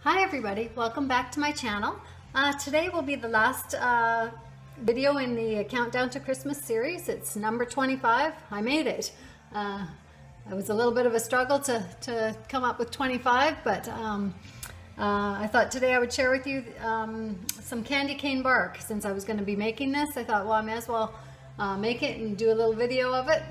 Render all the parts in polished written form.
Hi everybody, welcome back to my channel. Today will be the last video in the Countdown to Christmas series. It's number 25. I made it. It was a little bit of a struggle to come up with 25, but I thought today I would share with you some candy cane bark. Since I was going to be making this, I thought, well, I may as well make it and do a little video of it.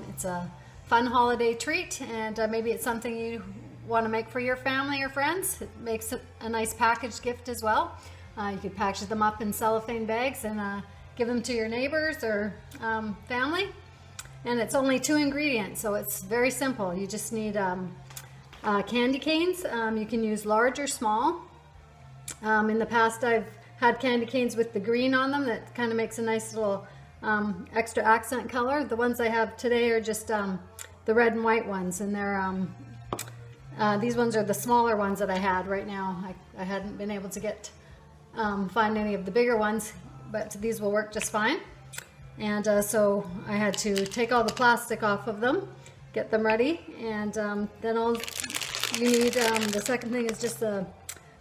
It's a fun holiday treat, and maybe it's something you want to make for your family or friends. It makes a nice packaged gift as well. You could package them up in cellophane bags and give them to your neighbors or family. And it's only 2 ingredients, so it's very simple. You just need candy canes. You can use large or small. In the past I've had candy canes with the green on them. That kind of makes a nice little extra accent color. The ones I have today are just the red and white ones, and they're these ones are the smaller ones that I had right now. I hadn't been able to find any of the bigger ones, but these will work just fine. And so I had to take all the plastic off of them, get them ready, and then all you need, the second thing is just the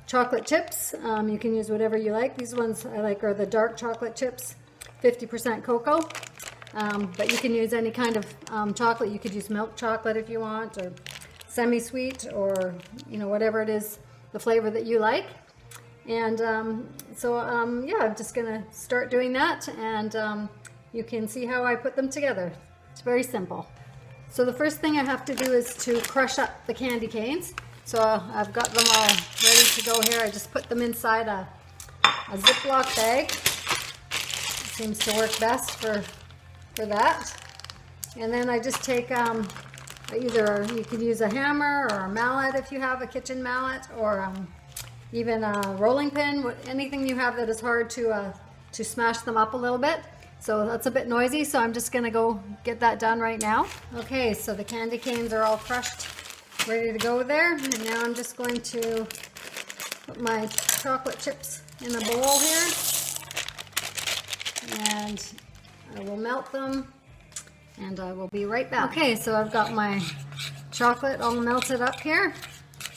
chocolate chips. You can use whatever you like. These ones I like are the dark chocolate chips, 50% cocoa. But you can use any kind of chocolate. You could use milk chocolate if you want, or semi-sweet, or whatever it is, the flavor that you like. And yeah, I'm just gonna start doing that, and you can see how I put them together. It's very simple. So the first thing I have to do is to crush up the candy canes. So I've got them all ready to go here. I just put them inside a Ziploc bag. It seems to work best for that. And then I just take either you could use a hammer or a mallet if you have a kitchen mallet, or even a rolling pin, anything you have that is hard to smash them up a little bit. So that's a bit noisy, so I'm just gonna go get that done right now. Okay, so the candy canes are all crushed, ready to go there. And now I'm just going to put my chocolate chips in a bowl here, and I will melt them, and I will be right back. Okay, so I've got my chocolate all melted up here.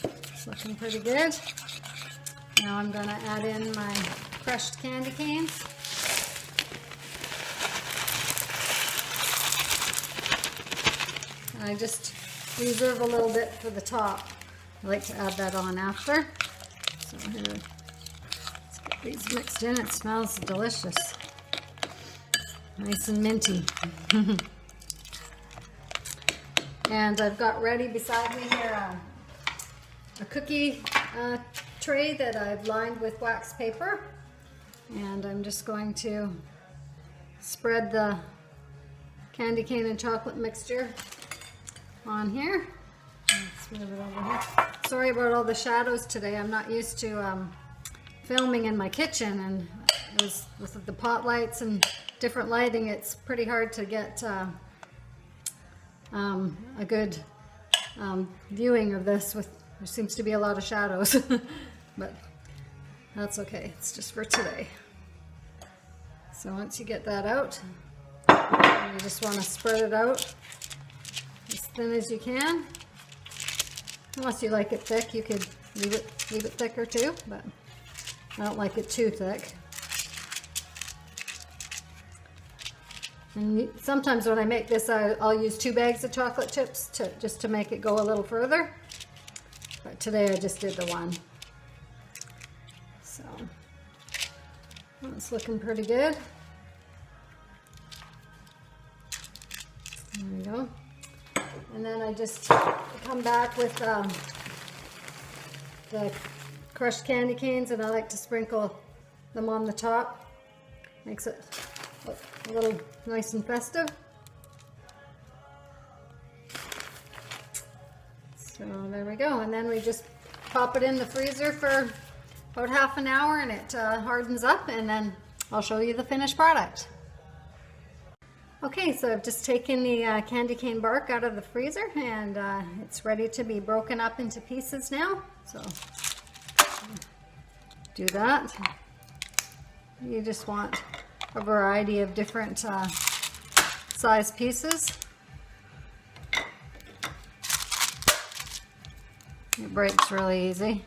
It's looking pretty good. Now I'm gonna add in my crushed candy canes. And I just reserve a little bit for the top. I like to add that on after. So here, let's get these mixed in. It smells delicious. Nice and minty. And I've got ready beside me here a cookie tray that I've lined with wax paper. And I'm just going to spread the candy cane and chocolate mixture on here. Let's move it over here. Sorry about all the shadows today. I'm not used to filming in my kitchen, and it was with the pot lights and different lighting, it's pretty hard to get a good viewing of this. There seems to be a lot of shadows, but that's okay. It's just for today. So once you get that out, you just want to spread it out as thin as you can. Unless you like it thick, you could leave it thicker too, but I don't like it too thick. And sometimes when I make this, I'll use 2 bags of chocolate chips just to make it go a little further. But today I just did the 1. So it's looking pretty good. There we go. And then I just come back with the crushed candy canes, and I like to sprinkle them on the top. Makes it look a little nice and festive. So there we go. And then we just pop it in the freezer for about half an hour, and it hardens up, and then I'll show you the finished product. Okay, so I've just taken the candy cane bark out of the freezer, and it's ready to be broken up into pieces now. So do that. You just want a variety of different size pieces. It breaks really easy.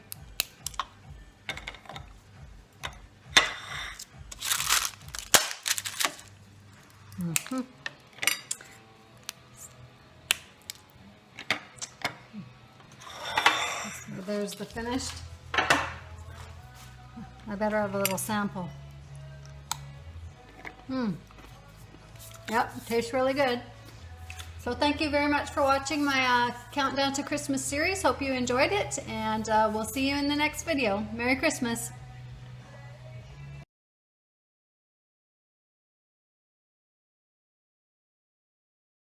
So there's the finished. I better have a little sample. Yep, tastes really good. So thank you very much for watching my Countdown to Christmas series. Hope you enjoyed it, and we'll see you in the next video. Merry Christmas.